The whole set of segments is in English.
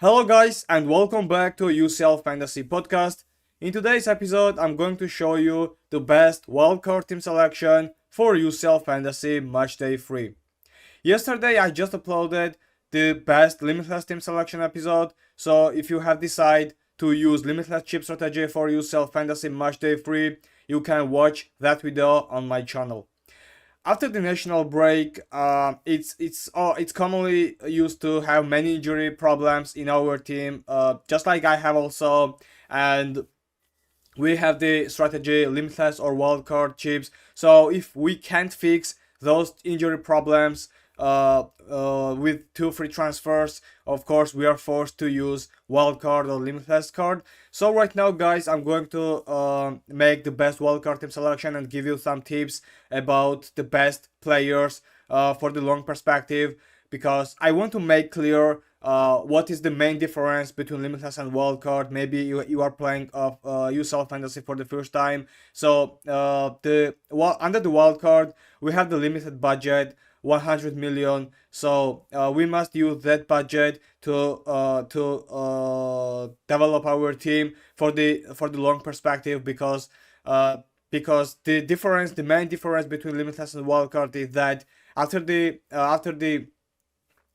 Hello guys and welcome back to UCL Fantasy Podcast. In today's episode I'm going to show you the best wildcard team selection for UCL Fantasy Matchday 3. Yesterday I just uploaded the best limitless team selection episode, so if you have decided to use limitless chip strategy for UCL Fantasy Matchday 3, you can watch that video on my channel. After the national break, it's commonly used to have many injury problems in our team, just like I have also, and we have the strategy limitless or wildcard chips. So if we can't fix those injury problems with 2 free transfers, of course we are forced to use wildcard or limitless card. So right now guys, I'm going to make the best wildcard team selection and give you some tips about the best players for the long perspective, because I want to make clear what is the main difference between limitless and wildcard. Maybe you are playing UCL Fantasy for the first time. So under the wildcard we have the limited budget, 100 million. So we must use that budget to develop our team for the long perspective, because the main difference between limitless and wildcard is that after the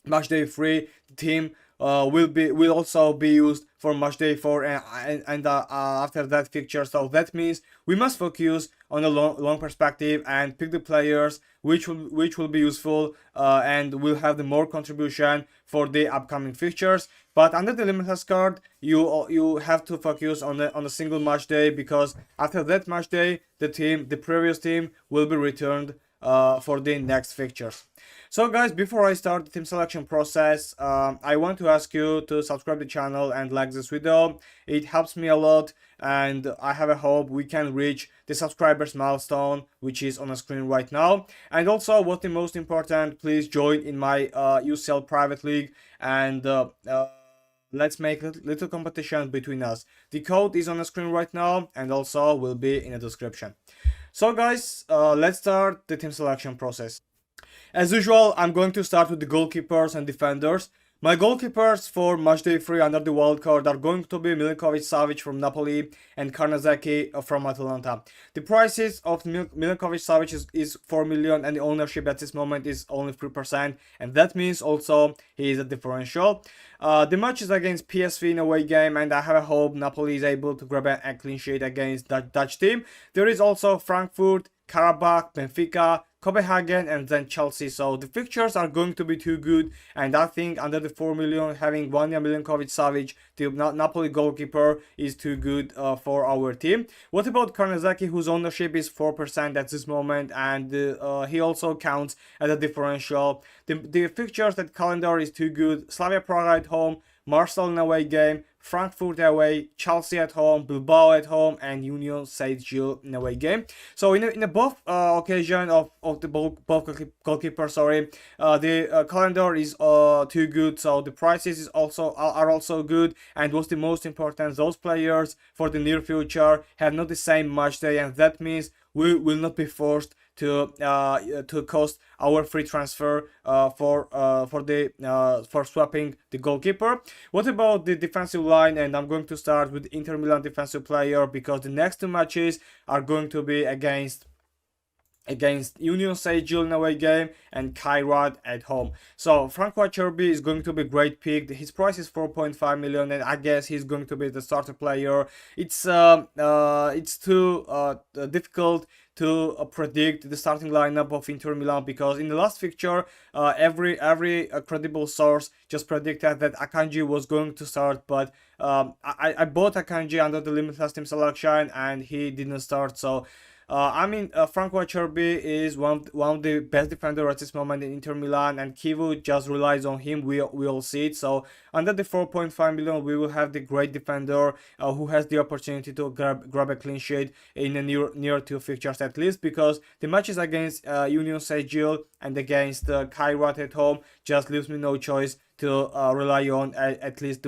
match day 3, the team will also be used for match day 4 and after that fixture. So that means we must focus on a long perspective and pick the players which will be useful and will have the more contribution for the upcoming fixtures. But under the limitless card, you have to focus on a single match day, because after that match day, the previous team will be returned for the next fixtures. So guys, before I start the team selection process, I want to ask you to subscribe to the channel and like this video. It helps me a lot, and I have a hope we can reach the subscribers milestone, which is on the screen right now. And also, what the most important, please join in my UCL private league, and let's make a little competition between us. The code is on the screen right now and also will be in the description. So guys, let's start the team selection process. As usual, I'm going to start with the goalkeepers and defenders. My goalkeepers for matchday 3 under the wildcard are going to be Milinkovic-Savic from Napoli and Karnazaki from Atalanta. The prices of Milinkovic-Savic is 4 million, and the ownership at this moment is only 3%, and that means also he is a differential. The match is against PSV in a away game, and I have a hope Napoli is able to grab a clean sheet against that Dutch team. There is also Frankfurt, Karabakh, Benfica, Copenhagen, and then Chelsea. So the fixtures are going to be too good, and I think under the 4 million, having Vanja Milinkovic-Savic, the Napoli goalkeeper, is too good for our team. What about Karnazaki, whose ownership is 4% at this moment, and he also counts as a differential. The fixtures, that calendar is too good. Slavia Prague at home, Marseille in away game, Frankfurt away, Chelsea at home, Bilbao at home, and Union Saint-Gilles in away game. So in a both occasion of the both goalkeepers, the calendar is too good. So the prices are also good, and what's the most important, those players for the near future have not the same match day, and that means we will not be forced to cost our free transfer for swapping the goalkeeper. What about the defensive line? And I'm going to start with Inter Milan defensive player, because the next 2 matches are going to be against Union Saint-Gilles in away game and Kairat at home. So Franco Acerbi is going to be a great pick. His price is 4.5 million, and I guess he's going to be the starter player. It's too difficult to predict the starting lineup of Inter Milan, because in the last fixture every credible source just predicted that Akanji was going to start, but I bought Akanji under the limitless team selection and he didn't start. So Franco Acerbi is one of the best defenders at this moment in Inter Milan, and Kevlo just relies on him. We all see it. So under the 4.5 million, we will have the great defender who has the opportunity to grab a clean sheet in the near 2 fixtures at least, because the matches against Union Saint-Gilles and against Kairat at home just leaves me no choice to rely on at least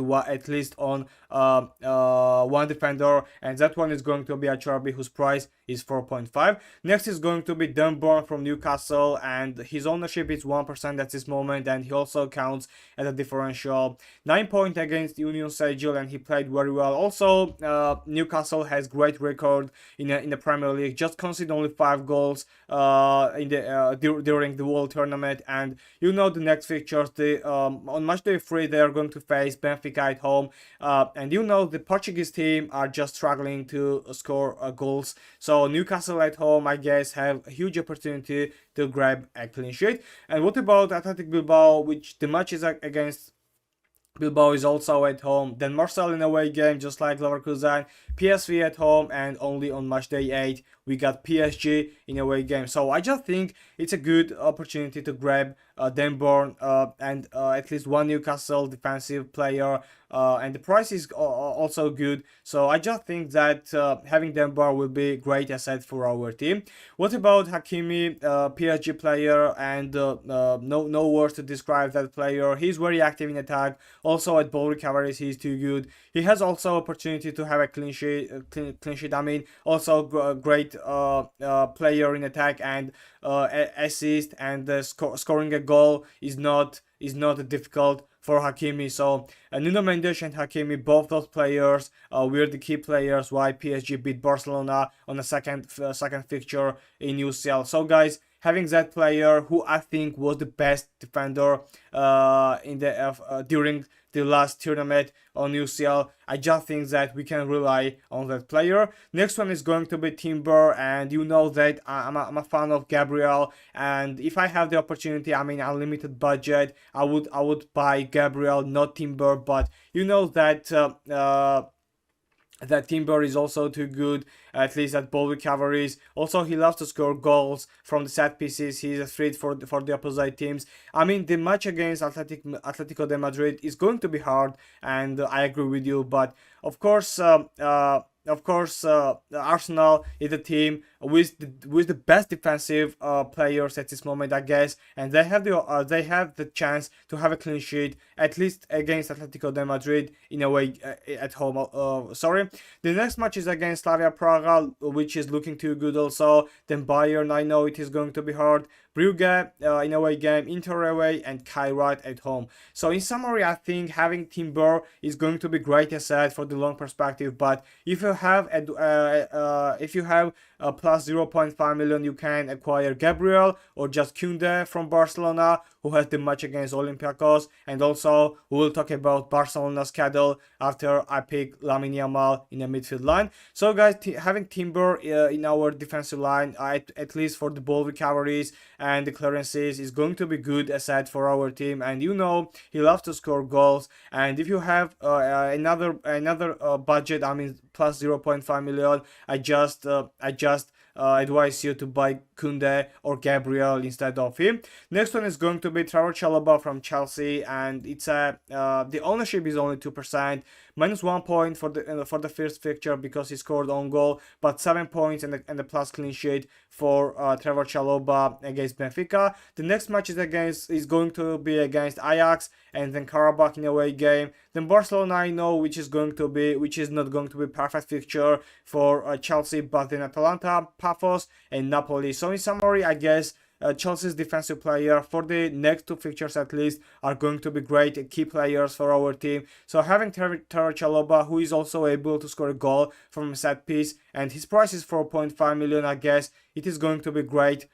on one defender, and that one is going to be Acerbi, whose price is 4.5. Next is going to be Dunbar from Newcastle, and his ownership is 1% at this moment, and he also counts as a differential. 9 points against Union Saint-Gilles, and he played very well. Also, Newcastle has great record in the Premier League. Just conceded only 5 goals during the World Tournament, and you know the next fixtures. On match day 3 they are going to face Benfica at home, and you know the Portuguese team are just struggling to score goals. So Newcastle at home, I guess, have a huge opportunity to grab a clean sheet. And what about Athletic Bilbao, which the match is against Bilbao is also at home. Then Marseille in away game, just like Leverkusen. PSV at home, and only on match day 8 we got PSG in away game. So I just think it's a good opportunity to grab Denborn and at least one Newcastle defensive player, and the price is also good. So I just think that having Denborn will be great asset for our team. What about Hakimi, PSG player, and no words to describe that player. He's very active in attack. Also at ball recoveries, he's too good. He has also opportunity to have a clean sheet. I mean, also great player in attack, and assist, and scoring a goal is not difficult for Hakimi. So Nuno Mendes and Hakimi, both those players were the key players why PSG beat Barcelona on the second fixture in UCL. So guys, having that player, who I think was the best defender during the last tournament on UCL, I just think that we can rely on that player. Next one is going to be Timber, and you know that I'm a fan of Gabriel, and if I have the opportunity, I mean unlimited budget, I would buy Gabriel, not Timber. But you know that that Timber is also too good, at least at ball recoveries. Also, he loves to score goals from the set pieces. He's a threat for the opposite teams. I mean, the match against Atletico de Madrid is going to be hard, and I agree with you. But of course, Arsenal is a team with the best defensive players at this moment, I guess, and they have the chance to have a clean sheet, at least against Atletico de Madrid in a way at home. Sorry, the next match is against Slavia Praga, which is looking too good also. Then Bayern, I know it is going to be hard. Brugge in away game, Inter away, and Kairat at home. So in summary, I think having Timber is going to be great asset for the long perspective. But if you have plus 0.5 million, you can acquire Gabriel or just Kunde from Barcelona, who has the match against Olympiacos, and also we will talk about Barcelona's schedule after I pick Lamine Yamal in the midfield line. So guys, having Timber in our defensive line, at least for the ball recoveries and the clearances, is going to be good asset for our team. And you know he loves to score goals. And if you have another budget, I mean plus 0.5 million, I just advise you to buy Kunde or Gabriel instead of him. Next one is going to be Trevor Chalobah from Chelsea, and it's the ownership is only 2%, -1 point for the first fixture because he scored on goal, but 7 points and the plus clean sheet for Trevor Chalobah against Benfica. The next match is going to be against Ajax, and then Karabakh in away game. Then Barcelona, I know, which is not going to be perfect fixture for Chelsea, but then Atalanta, Paphos, and Napoli. So in summary, I guess Chelsea's defensive player for the next 2 fixtures at least are going to be great key players for our team. So having Trevor Chalobah, who is also able to score a goal from a set piece, and his price is 4.5 million, I guess it is going to be great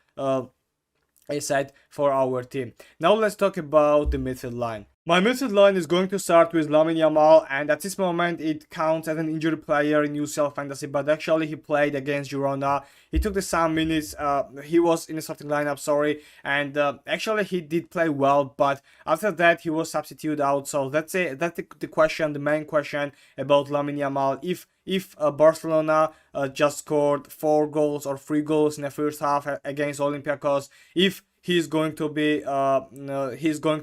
asset for our team. Now let's talk about the midfield line. My midfield line is going to start with Lamine Yamal, and at this moment it counts as an injured player in UCL Fantasy, but actually he played against Girona. He took the some minutes, he was in the starting lineup, sorry, and actually he did play well, but after that he was substituted out. So that's the main question about Lamine Yamal. If Barcelona just scored 4 goals or 3 goals in the first half against Olympiacos, if he's going to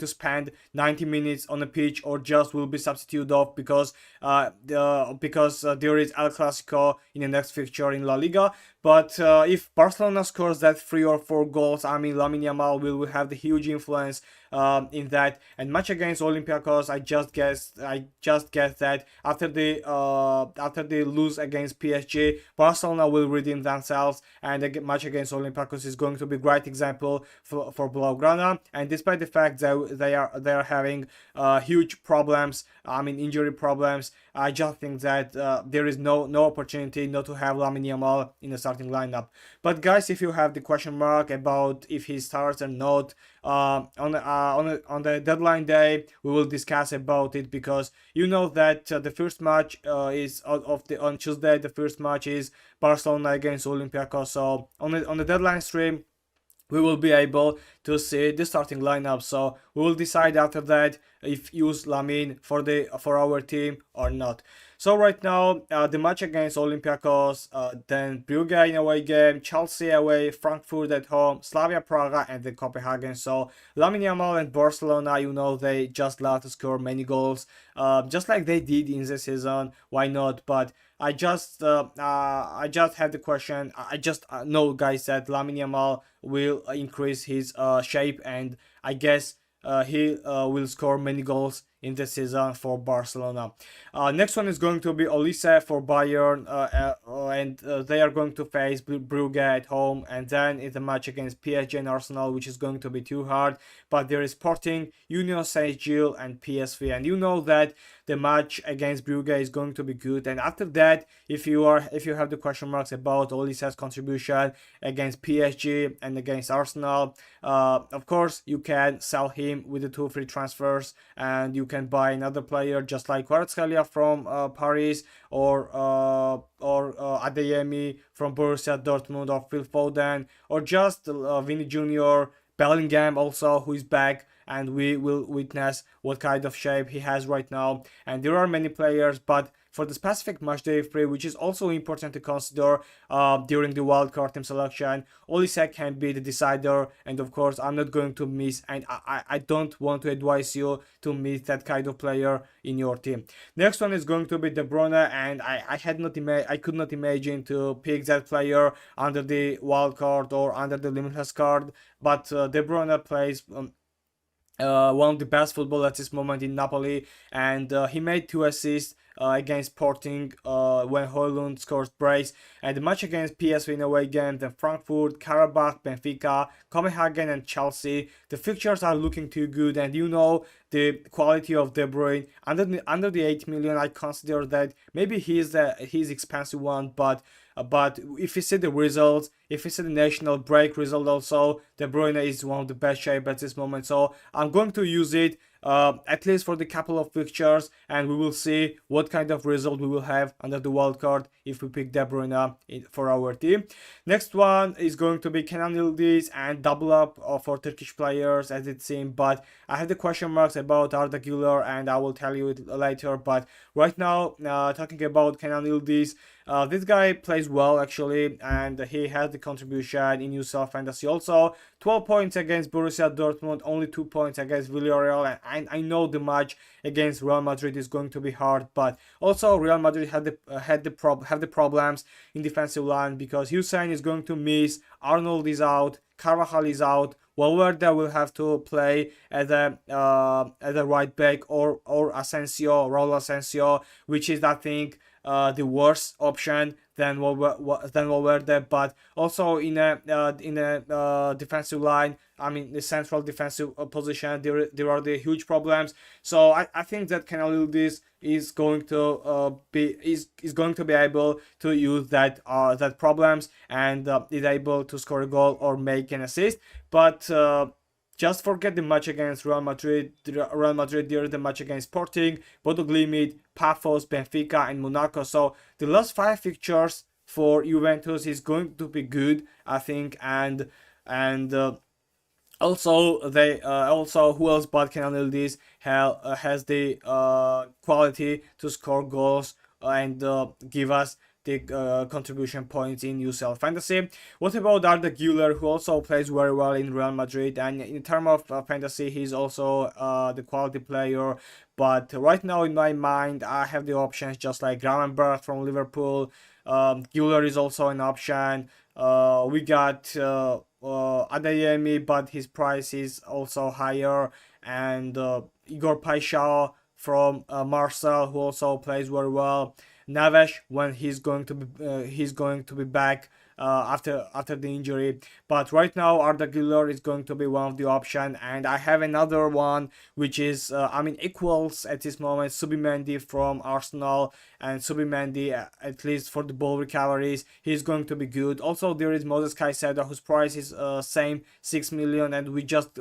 spend 90 minutes on the pitch, or just will be substituted off because there is El Clasico in the next fixture in La Liga. But if Barcelona scores that 3 or 4 goals, I mean Lamine Yamal will have the huge influence in that. And match against Olympiacos, I just guess that after the lose against PSG, Barcelona will redeem themselves, and the match against Olympiacos is going to be a great example for Blaugrana. And despite the fact that they are having huge problems, I mean injury problems, I just think that there is no opportunity not to have Lamine Yamal in the starting lineup. But guys, if you have the question mark about if he starts or not, on the deadline day we will discuss about it, because you know that the first match is on Tuesday. The first match is Barcelona against Olympiacos. So on the deadline stream, we will be able to see the starting lineup. So we will decide after that if use Lamine for our team or not. So right now, the match against Olympiacos, then Brugge in away game, Chelsea away, Frankfurt at home, Slavia Praga, and then Copenhagen. So Lamine Yamal and Barcelona, you know, they just love to score many goals, just like they did in the season. Why not? But I just had the question. I just know, guys, that Lamine Yamal will increase his shape, and I guess he will score many goals in the season for Barcelona. Next one is going to be Olise for Bayern, and they are going to face Brugge at home, and then it's a match against PSG and Arsenal, which is going to be too hard. But there is Sporting, Union Saint-Gilles, and PSV, and you know that the match against Brugge is going to be good. And after that, if you have the question marks about Olise's contribution against PSG and against Arsenal, of course you can sell him with the 2 free transfers, and you can buy another player just like Kvaratskhelia from Paris, or Adeyemi from Borussia Dortmund, or Phil Foden, or just Vinny Jr., Bellingham also, who is back, and we will witness what kind of shape he has right now. And there are many players, but for the specific matchday 3, which is also important to consider during the wildcard team selection, Olise can be the decider, and of course I'm not going to miss, and I don't want to advise you to miss that kind of player in your team. Next one is going to be De Bruyne, and I could not imagine to pick that player under the wildcard or under the limitless card, but De Bruyne plays one of the best football at this moment in Napoli, and he made 2 assists against Sporting when Højlund scores brace, and the match against PSV in away game, then Frankfurt, Karabakh, Benfica, Copenhagen, and Chelsea. The fixtures are looking too good, and you know the quality of De Bruyne under the 8 million. I consider that maybe he's expensive one, but if you see the results, if you see the national break result also, De Bruyne is one of the best shape at this moment. So I'm going to use it at least for the couple of fixtures, and we will see what kind of result we will have under the wildcard if we pick De Bruyne for our team. Next one is going to be Kenan Yildiz and double up for Turkish players as it seems, but I have the question marks about Arda Güler, and I will tell you it later. But right now, talking about Kenan Yildiz, this guy plays well actually, and he has the contribution in UCL Fantasy also. 12 points against Borussia Dortmund, only 2 points against Villarreal, and I know the match against Real Madrid is going to be hard, but also Real Madrid have the problems in defensive line, because Hussein is going to miss, Arnold is out, Carvajal is out, Valverde will have to play at a right back, or Raul Asensio, which is I think the worst option than Valverde. But also in a defensive line, I mean the central defensive position, there are the huge problems. So I think that Kenan Yildiz is going to be able to use that problems, and is able to score a goal or make an assist. But just forget the match against Real Madrid. Real Madrid, there is the match against Sporting, Bodo Glimt, Pafos, Benfica, and Monaco. So the last 5 fixtures for Juventus is going to be good, I think. And also who else but Kenan Yildiz has the quality to score goals and give us the contribution points in UCL Fantasy. What about Arda Güler, who also plays very well in Real Madrid, and in terms of fantasy, he's also the quality player. But right now, in my mind, I have the options just like Gravenberch from Liverpool. Güler is also an option. We got Adeyemi, but his price is also higher, and Igor Paixão from Marseille, who also plays very well. Navesh, when he's going to be back after the injury. But right now, Arda Güler is going to be one of the option, and I have another one which is equals at this moment. Subimendi from Arsenal, and Subimendi at least for the ball recoveries, he's going to be good. Also, there is Moses Caicedo, whose price is same 6 million, and we just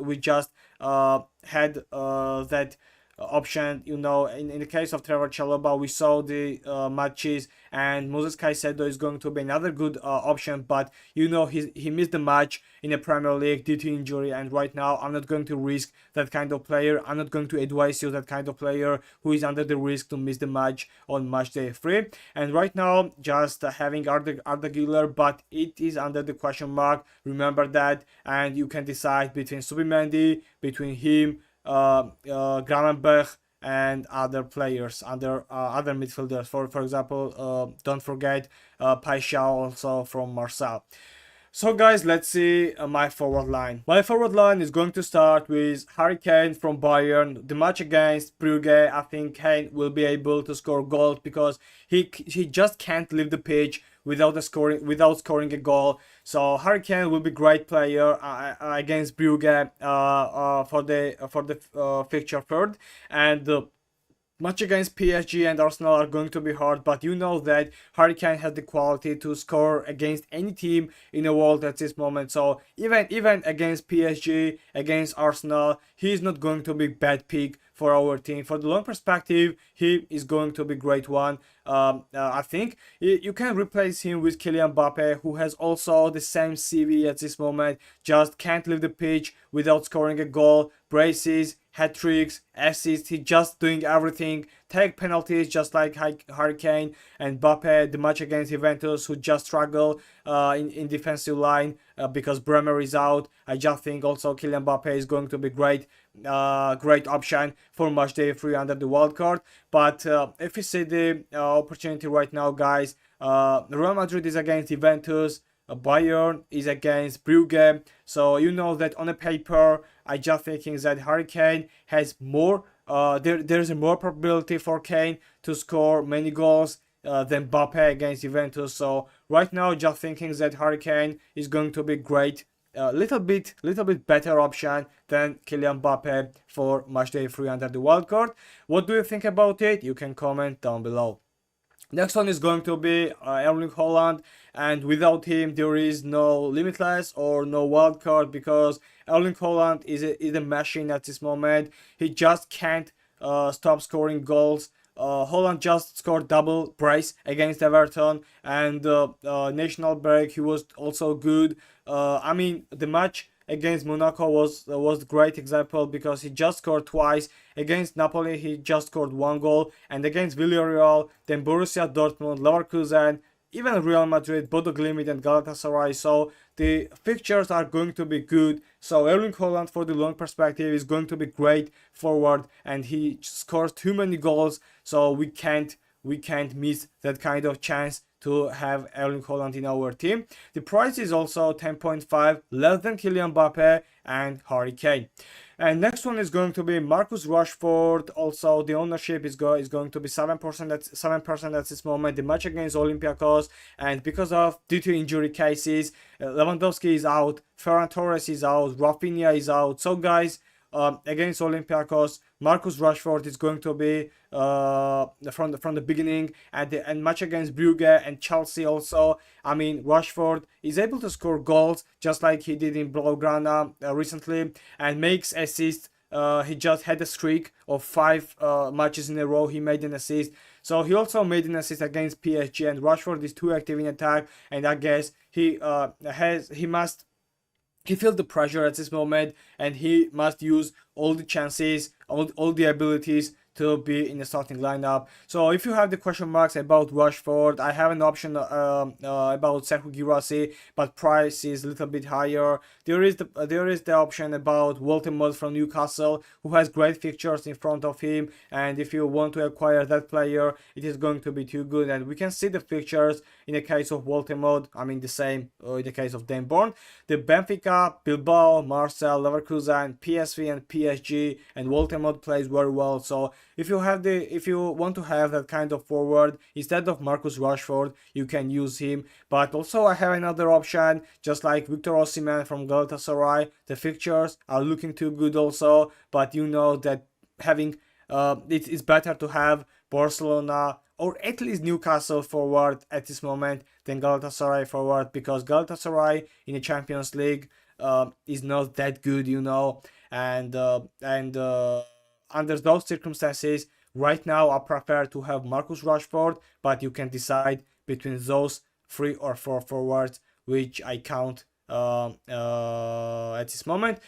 had that option. In the case of Trevor Chalobah, we saw the matches, and Moses Caicedo is going to be another good option, but he missed the match in the Premier League due to injury, and right now I'm not going to risk that kind of player. I'm not going to advise you that kind of player who is under the risk to miss the match on match day 3. And right now, just having Arda Güler, but it is under the question mark. Remember that, and you can decide between Subimendi, between him, Gravenberch, and other players, other midfielders. For example, don't forget Paixão, also from Marseille. So guys, let's see my forward line. My forward line is going to start with Harry Kane from Bayern. The match against Brugge, I think Kane will be able to score goals because he just can't leave the pitch without scoring a goal. So Harry Kane will be great player against Brugge for the fixture third, and match against PSG and Arsenal are going to be hard, but you know that Harry Kane has the quality to score against any team in the world at this moment. So even against PSG, against Arsenal, he is not going to be bad pick for our team. For the long perspective, he is going to be great one. I think you can replace him with Kylian Mbappe, who has also the same CV at this moment, just can't leave the pitch without scoring a goal, braces, hat tricks, assists. He's just doing everything, take penalties just like Harry Kane. And Mbappe, the match against Juventus, who just struggle in defensive line because Bremer is out. I just think also Kylian Mbappe is going to be great option for match day 3 under the wild card. But if you see the opportunity right now, guys, Real Madrid is against Juventus, Bayern is against Brugge. So you know that on a paper, I just thinking that Harry Kane has more. There's a more probability for Kane to score many goals than Mbappe against Juventus. So right now, just thinking that Harry Kane is going to be great. Little bit better option than Kylian Mbappe for match day 3 under the wild card. What do you think about it? You can comment down below. Next one is going to be Erling Haaland, and without him there is no Limitless or no wildcard, because Erling Haaland is a machine at this moment. He just can't stop scoring goals. Haaland just scored double brace against Everton, and national break he was also good. The match against Monaco was a great example because he just scored twice. Against Napoli he just scored 1 goal, and against Villarreal, then Borussia Dortmund, Leverkusen, even Real Madrid, Bodo Glimt and Galatasaray. So the fixtures are going to be good. So Erling Haaland for the long perspective is going to be great forward, and he scores too many goals, so we can't miss that kind of chance to have Erling Haaland in our team. The price is also 10.5, less than Kylian Mbappe and Harry Kane. And next one is going to be Marcus Rashford. Also, the ownership is going to be 7%. That's 7% at this moment. The match against Olympiacos, and because of due to injury cases, Lewandowski is out, Ferran Torres is out, Rafinha is out. So guys, against Olympiacos, Marcus Rashford is going to be from the beginning, and match against Brugge and Chelsea also. Rashford is able to score goals just like he did in Blaugrana recently, and makes assists. He just had a streak of 5 matches in a row. He made an assist. So he also made an assist against PSG, and Rashford is too active in attack, and I guess he feels the pressure at this moment, and he must use all the chances, all the abilities to be in the starting lineup. So if you have the question marks about Rashford, I have an option about Serhou Guirassy, but price is a little bit higher. There is the option about Woltemode from Newcastle, who has great fixtures in front of him, and if you want to acquire that player, it is going to be too good. And we can see the fixtures in the case of Woltemode. I mean the same in the case of Denborn. The Benfica, Bilbao, Marseille, Leverkusen, PSV and PSG, and Woltemode plays very well. So if you want to have that kind of forward instead of Marcus Rashford, you can use him. But also I have another option, just like Victor Osimhen from Galatasaray. The fixtures are looking too good also, but you know that having it is better to have Barcelona or at least Newcastle forward at this moment than Galatasaray forward, because Galatasaray in the Champions League is not that good, you know, and under those circumstances, right now I prefer to have Marcus Rashford, but you can decide between those 3 or 4 forwards, which I count at this moment.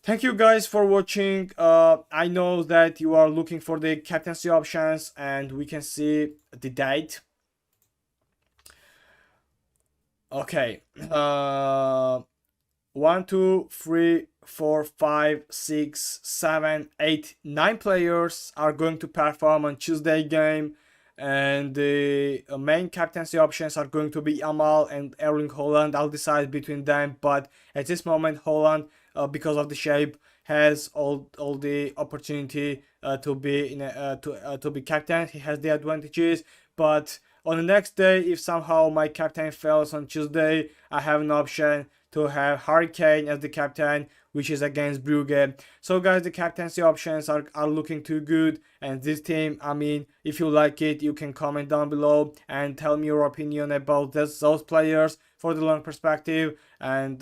Thank you guys for watching. I know that you are looking for the captaincy options, and we can see the date. Okay. 1, 2, 3, 4, 5, 6, 7, 8, 9 players are going to perform on Tuesday game, and the main captaincy options are going to be Amal and Erling Haaland. I'll decide between them, but at this moment Haaland, because of the shape, has all the opportunity to be to be captain. He has the advantages, but on the next day, if somehow my captain fails on Tuesday, I have an option to have Harry Kane as the captain, which is against Brugge. So guys, the captaincy options are looking too good, and this team, I mean, if you like it, you can comment down below and tell me your opinion about those players for the long perspective. And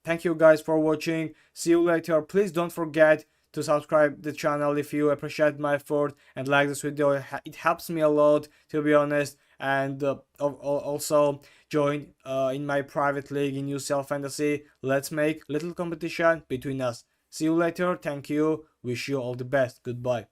thank you guys for watching. See you later. Please don't forget to subscribe the channel if you appreciate my effort, and like this video. It helps me a lot, to be honest. And also join in my private league in UCL Fantasy. Let's make little competition between us. See you later. Thank you. Wish you all the best. Goodbye.